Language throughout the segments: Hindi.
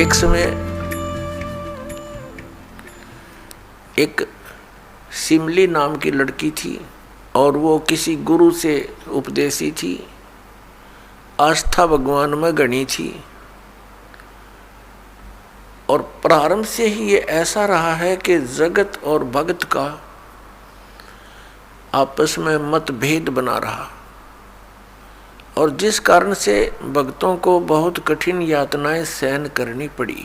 एक समय एक सिमली नाम की लड़की थी और वो किसी गुरु से उपदेशी थी, आस्था भगवान में गणी थी। और प्रारंभ से ही ये ऐसा रहा है कि जगत और भगत का आपस में मतभेद बना रहा, और जिस कारण से भक्तों को बहुत कठिन यातनाएं सहन करनी पड़ी।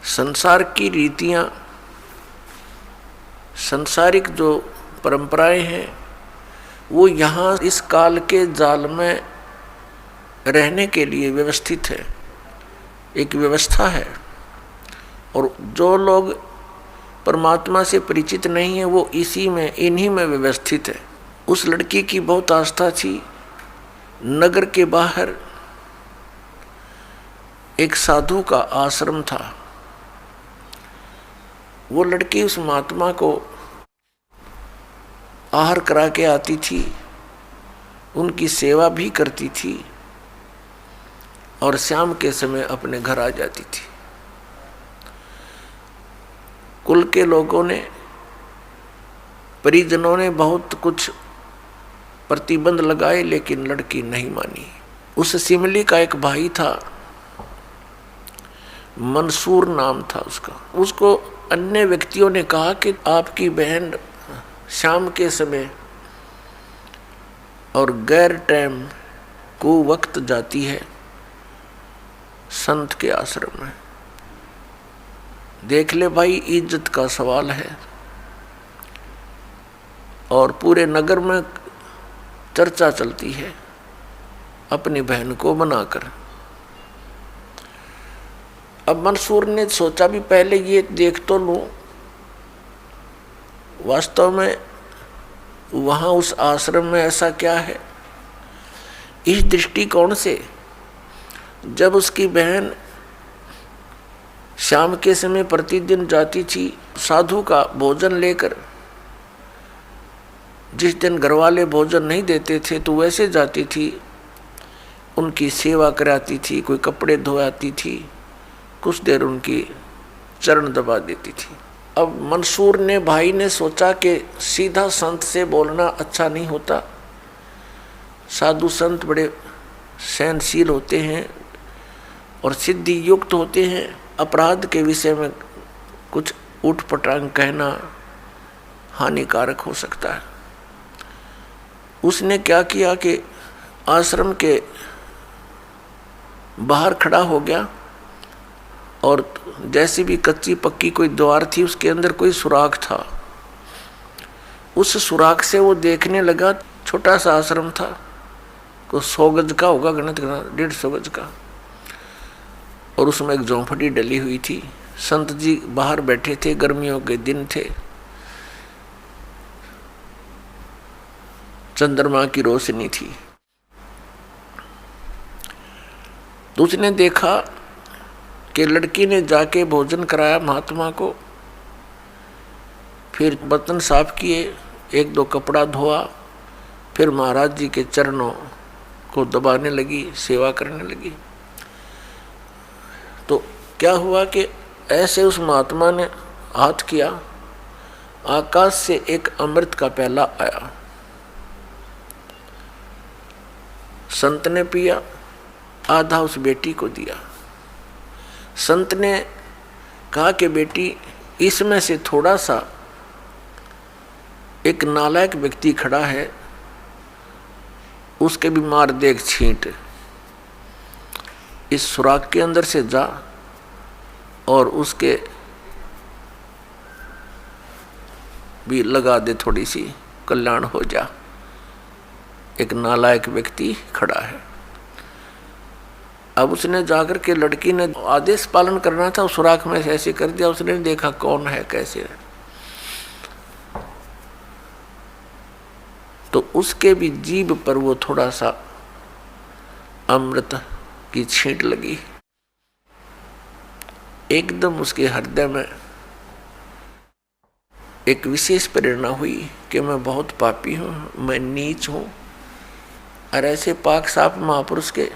संसार की रीतियां, सांसारिक जो परंपराएं हैं, वो यहाँ इस काल के जाल में रहने के लिए व्यवस्थित है, एक व्यवस्था है। और जो लोग परमात्मा से परिचित नहीं है वो इन्हीं में व्यवस्थित है। उस लड़की की बहुत आस्था थी। नगर के बाहर एक साधु का आश्रम था। वो लड़की उस महात्मा को आहार करा के आती थी, उनकी सेवा भी करती थी और शाम के समय अपने घर आ जाती थी। कुल के लोगों ने, परिजनों ने बहुत कुछ प्रतिबंध लगाए, लेकिन लड़की नहीं मानी। उस सिमली का एक भाई था, मंसूर नाम था उसको अन्य व्यक्तियों ने कहा कि आपकी बहन शाम के समय और गैर टाइम को वक्त जाती है संत के आश्रम में। देख ले भाई, इज्जत का सवाल है और पूरे नगर में चर्चा चलती है अपनी बहन को बनाकर। अब मंसूर ने सोचा भी पहले ये देख तो लूं, वास्तव में वहां उस आश्रम में ऐसा क्या है। इस दृष्टिकोण से जब उसकी बहन शाम के समय प्रतिदिन जाती थी साधु का भोजन लेकर, जिस दिन घरवाले भोजन नहीं देते थे तो वैसे जाती थी, उनकी सेवा कराती थी, कोई कपड़े धोआती थी, कुछ देर उनकी चरण दबा देती थी। अब मंसूर ने, भाई ने सोचा कि सीधा संत से बोलना अच्छा नहीं होता। साधु संत बड़े सहनशील होते हैं और सिद्धि युक्त होते हैं। अपराध के विषय में कुछ उठपटांग कहना हानिकारक हो सकता है। उसने क्या किया कि आश्रम के बाहर खड़ा हो गया और जैसी भी कच्ची पक्की कोई द्वार थी उसके अंदर कोई सुराख था। उस सुराख से वो देखने लगा। छोटा सा आश्रम था, को 100 गज का होगा, गणित करना 150 गज का, और उसमें एक झोंपड़ी डली हुई थी। संत जी बाहर बैठे थे, गर्मियों के दिन थे, चंद्रमा की रोशनी थी। तो उसने देखा कि लड़की ने जाके भोजन कराया महात्मा को, फिर बर्तन साफ किए, 1-2 कपड़ा धोआ, फिर महाराज जी के चरणों को दबाने लगी, सेवा करने लगी। तो क्या हुआ कि ऐसे उस महात्मा ने हाथ किया, आकाश से एक अमृत का प्याला आया। संत ने पिया, आधा उस बेटी को दिया। संत ने कहा कि बेटी, इसमें से थोड़ा सा एक नालायक व्यक्ति खड़ा है, उसके भी मार दे एक छींट। इस सुराख के अंदर से जा और उसके भी लगा दे, थोड़ी सी कल्याण हो जा। एक नालायक व्यक्ति खड़ा है। अब उसने जाकर के, लड़की ने आदेश पालन करना था, सुराख में से ऐसे कर दिया। उसने देखा कौन है, कैसे है, तो उसके भी जीभ पर वो थोड़ा सा अमृत की छींट लगी। एकदम उसके हृदय में एक विशेष प्रेरणा हुई कि मैं बहुत पापी हूँ, मैं नीच हूँ, और ऐसे पाक साफ महापुरुष के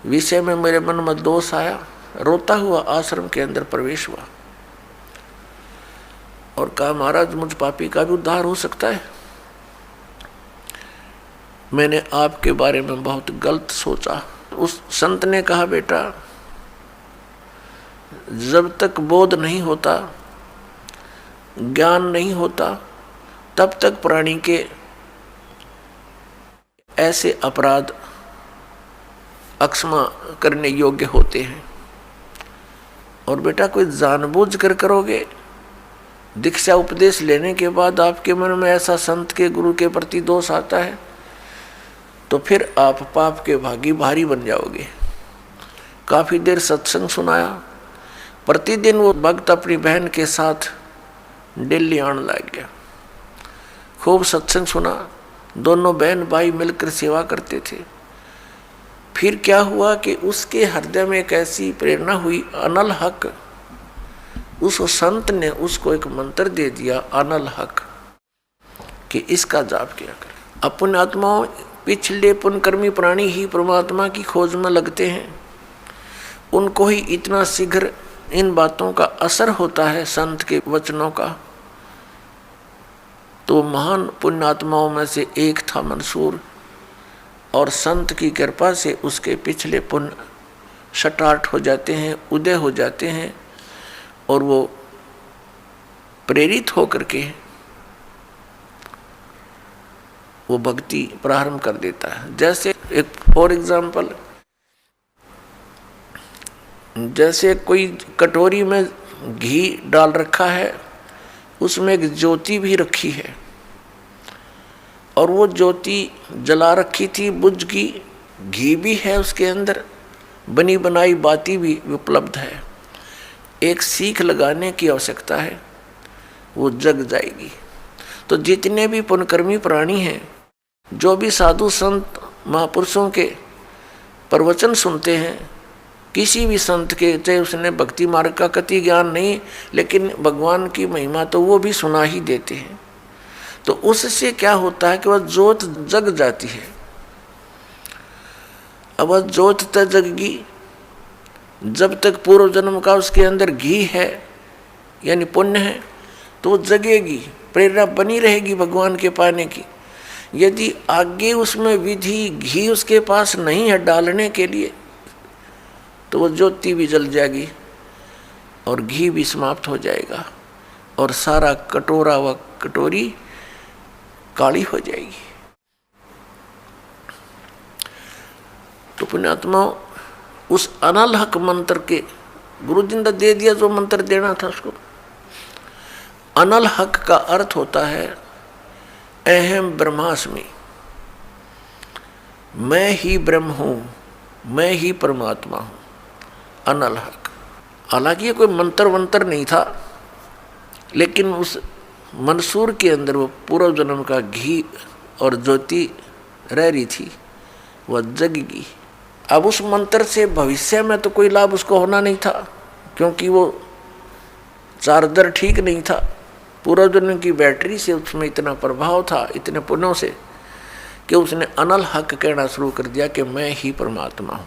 विषय में मेरे मन में दोष आया। रोता हुआ आश्रम के अंदर प्रवेश हुआ और कहा, महाराज मुझ पापी का भी उद्धार हो सकता है। मैंने आपके बारे में बहुत गलत सोचा। उस संत ने कहा, बेटा जब तक बोध नहीं होता, ज्ञान नहीं होता, तब तक प्राणी के ऐसे अपराध अक्षमा करने योग्य होते हैं। और बेटा कोई जानबूझ कर करोगे, दीक्षा उपदेश लेने के बाद आपके मन में ऐसा संत के गुरु के प्रति दोष आता है तो फिर आप पाप के भागी भारी बन जाओगे। काफी देर सत्संग सुनाया। प्रतिदिन वो भक्त अपनी बहन के साथ दिल्ली आने लग गया। खूब सत्संग सुना, दोनों बहन भाई मिलकर सेवा करते थे। फिर क्या हुआ कि उसके हृदय में एक ऐसी प्रेरणा हुई, अनल हक। उस संत ने उसको एक मंत्र दे दिया, अनल हक, कि इसका जाप किया कर। अपन आत्माओं, पिछले पुण्यकर्मी प्राणी ही परमात्मा की खोज में लगते हैं। उनको ही इतना शीघ्र इन बातों का असर होता है, संत के वचनों का। तो महान पुण्यात्माओं में से एक था मंसूर, और संत की कृपा से उसके पिछले पुण्य स्टार्ट हो जाते हैं, उदय हो जाते हैं, और वो प्रेरित होकर के वो भक्ति प्रारंभ कर देता है। जैसे एक फॉर एग्जाम्पल, जैसे कोई कटोरी में घी डाल रखा है, उसमें एक ज्योति भी रखी है, और वो ज्योति जला रखी थी, बुझ गई, घी भी है उसके अंदर, बनी बनाई बाती भी उपलब्ध है। एक सीख लगाने की आवश्यकता है, वो जग जाएगी। तो जितने भी पुण्यकर्मी प्राणी हैं, जो भी साधु संत महापुरुषों के प्रवचन सुनते हैं, किसी भी संत के, चाहे उसने भक्ति मार्ग का कति ज्ञान नहीं, लेकिन भगवान की महिमा तो वो भी सुना ही देते हैं। तो उससे क्या होता है कि वह ज्योत जग जाती है। अब वह ज्योत तक जगगी, जब तक पूर्व जन्म का उसके अंदर घी है यानी पुण्य है, तो वो जगेगी, प्रेरणा बनी रहेगी भगवान के पाने की। यदि आगे उसमें विधि घी उसके पास नहीं है डालने के लिए, तो वो ज्योति भी जल जाएगी और घी भी समाप्त हो जाएगा, और सारा कटोरा व कटोरी काली हो जाएगी। तो पुण्यात्मा, उस अनल हक मंत्र के गुरु जी ने दे दिया, जो मंत्र देना था उसको। अनल हक का अर्थ होता है अहम ब्रह्मास्मि, मैं ही ब्रह्म हूं, मैं ही परमात्मा हूं, अनल हक। हालांकि ये कोई मंत्र वंत्र नहीं था, लेकिन उस मंसूर के अंदर वो पूर्व जन्म का घी और ज्योति रह रही थी, वह जगेगी। अब उस मंत्र से भविष्य में तो कोई लाभ उसको होना नहीं था, क्योंकि वो चार्जर ठीक नहीं था। पूर्व जन्म की बैटरी से उसमें इतना प्रभाव था, इतने पुण्यों से, कि उसने अनल हक कहना शुरू कर दिया कि मैं ही परमात्मा हूँ।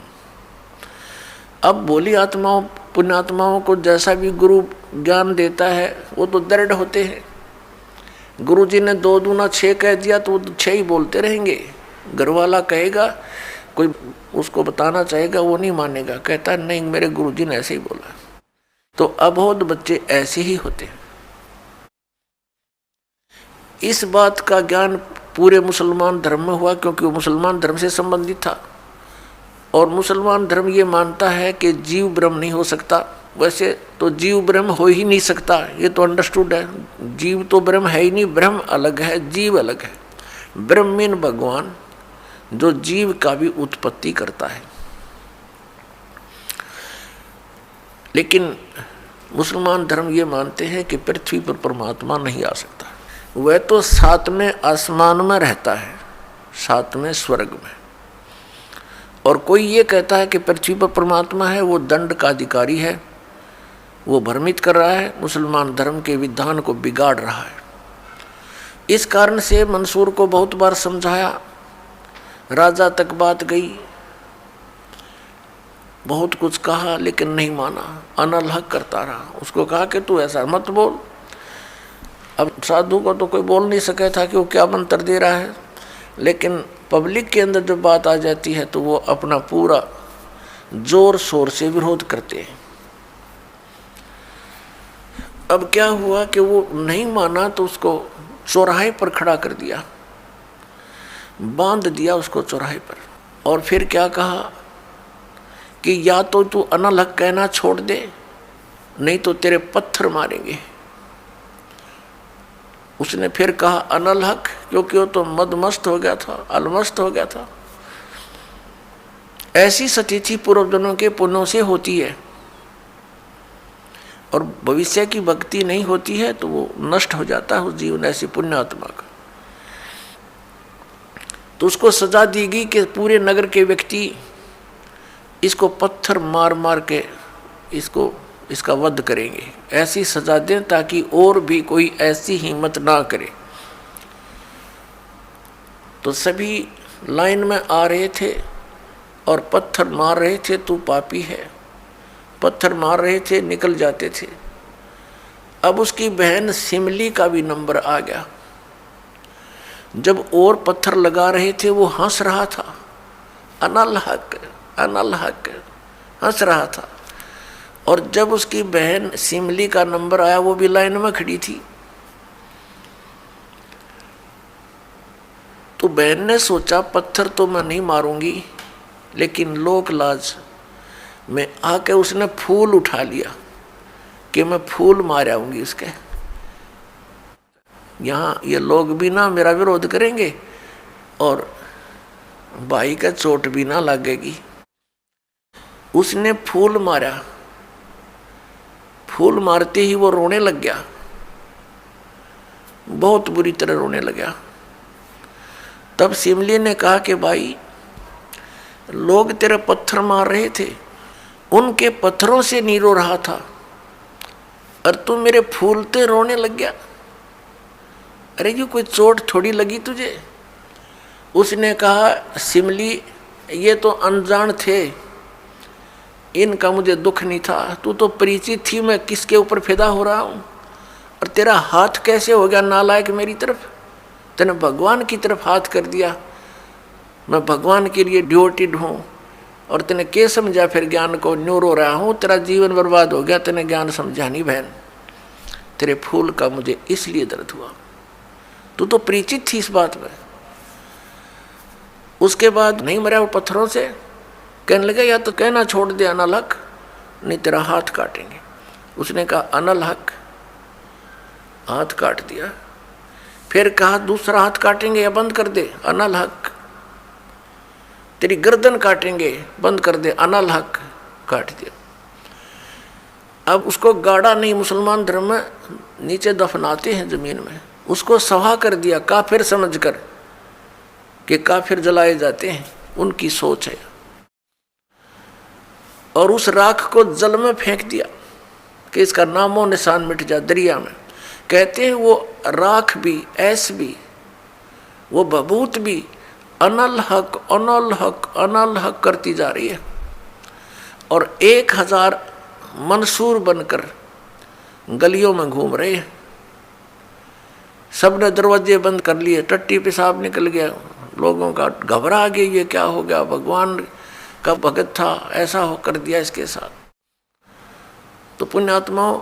अब भोली आत्माओं, पुण्यात्माओं को जैसा भी गुरु ज्ञान देता है, वो तो दृढ़ होते हैं। गुरु जी ने 2 दूना 6 कह दिया तो वो 6 ही बोलते रहेंगे। घर वाला कहेगा, कोई उसको बताना चाहेगा, वो नहीं मानेगा, कहता नहीं मेरे गुरु जी ने ऐसे ही बोला। तो अबोध बच्चे ऐसे ही होते हैं। इस बात का ज्ञान पूरे मुसलमान धर्म में हुआ, क्योंकि वो मुसलमान धर्म से संबंधित था, और मुसलमान धर्म ये मानता है कि जीव ब्रह्म नहीं हो सकता। वैसे तो जीव ब्रह्म हो ही नहीं सकता, ये तो अंडरस्टूड है। जीव तो ब्रह्म है ही नहीं, ब्रह्म अलग है, जीव अलग है। ब्रह्म मीन भगवान, जो जीव का भी उत्पत्ति करता है। लेकिन मुसलमान धर्म ये मानते हैं कि पृथ्वी पर परमात्मा नहीं आ सकता। वह तो 7वें आसमान में रहता है, 7वें स्वर्ग में। और कोई ये कहता है कि पृथ्वी पर परमात्मा है, वो दंड का अधिकारी है, वो भ्रमित कर रहा है, मुसलमान धर्म के विधान को बिगाड़ रहा है। इस कारण से मंसूर को बहुत बार समझाया, राजा तक बात गई। बहुत कुछ कहा लेकिन नहीं माना, अनलहक करता रहा। उसको कहा कि तू ऐसा मत बोल। अब साधु को तो कोई बोल नहीं सके था कि वो क्या मंत्र दे रहा है, लेकिन पब्लिक के अंदर जब बात आ जाती है तो वो अपना पूरा जोर शोर से विरोध करते हैं। अब क्या हुआ कि वो नहीं माना तो उसको चौराहे पर खड़ा कर दिया, बांध दिया उसको चौराहे पर। और फिर क्या कहा कि या तो तू अनलहक कहना छोड़ दे, नहीं तो तेरे पत्थर मारेंगे। उसने फिर कहा अनलहक, क्योंकि वो तो मदमस्त हो गया था, अलमस्त हो गया था। ऐसी स्थिति पूर्वजन्मों के पुण्यों से होती है, और भविष्य की भक्ति नहीं होती है तो वो नष्ट हो जाता है उस जीवन ऐसी पुण्यात्मा का। तो उसको सजा दी गई कि पूरे नगर के व्यक्ति इसको पत्थर मार मार के इसका वध करेंगे। ऐसी सजा दें ताकि और भी कोई ऐसी हिम्मत ना करे। तो सभी लाइन में आ रहे थे और पत्थर मार रहे थे, तू पापी है, पत्थर मार रहे थे, निकल जाते थे। अब उसकी बहन सिमली का भी नंबर आ गया। जब और पत्थर लगा रहे थे वो हंस रहा था, अनलहक अनलहक हंस रहा था। और जब उसकी बहन सिमली का नंबर आया वो भी लाइन में खड़ी थी। तो बहन ने सोचा पत्थर तो मैं नहीं मारूंगी, लेकिन लोक लाज में आके उसने फूल उठा लिया कि मैं फूल मार आऊंगी उसके। यहाँ ये लोग भी ना मेरा विरोध करेंगे और भाई का चोट भी ना लगेगी। उसने फूल मारा, फूल मारते ही वो रोने लग गया, बहुत बुरी तरह रोने लगा। तब सिमली ने कहा कि भाई लोग तेरे पत्थर मार रहे थे, उनके पत्थरों से नहीं रो रहा था और तू मेरे फूलते रोने लग गया। अरे ये कोई चोट थोड़ी लगी तुझे? उसने कहा सिमली ये तो अनजान थे, इनका मुझे दुख नहीं था। तू तो परिचित थी मैं किसके ऊपर फिदा हो रहा हूँ, और तेरा हाथ कैसे हो गया नालायक मेरी तरफ? तूने भगवान की तरफ हाथ कर दिया। मैं भगवान के लिए ड्यूटीड हूँ और तूने क्या समझा फिर ज्ञान को? न्यू रो रहा हूँ, तेरा जीवन बर्बाद हो गया, तूने ज्ञान समझा नहीं बहन। तेरे फूल का मुझे इसलिए दर्द हुआ, तू तो परिचित थी इस बात में। उसके बाद नहीं मरा वो पत्थरों से, कहने लगा या तो कहना छोड़ दे अनलहक, नहीं तेरा हाथ काटेंगे। उसने कहा अनलहक, हाथ काट दिया। फिर कहा दूसरा हाथ काटेंगे या बंद कर दे, अनलहक। तेरी गर्दन काटेंगे, बंद कर दे, अनलहक, काट दिया। अब उसको गाड़ा नहीं, मुसलमान धर्म में नीचे दफनाते हैं जमीन में, उसको सवा कर दिया काफिर समझकर कि काफिर जलाए जाते हैं, उनकी सोच है। और उस राख को जल में फेंक दिया कि इसका नामो निशान मिट जाए दरिया में। कहते हैं वो राख भी, ऐस भी, वो बबूत भी अनलहक अनलहक अनलहक करती जा रही है। और 1000 मंसूर बनकर गलियों में घूम रहे हैं। सबने दरवाजे बंद कर लिए, टट्टी पेशाब निकल गया, लोगों का घबरा गया, ये क्या हो गया? भगवान का भगत था, ऐसा हो कर दिया इसके साथ। तो पुण्यात्माओं,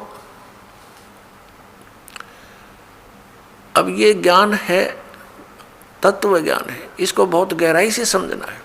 अब ये ज्ञान है, तत्व ज्ञान है, इसको बहुत गहराई से समझना है।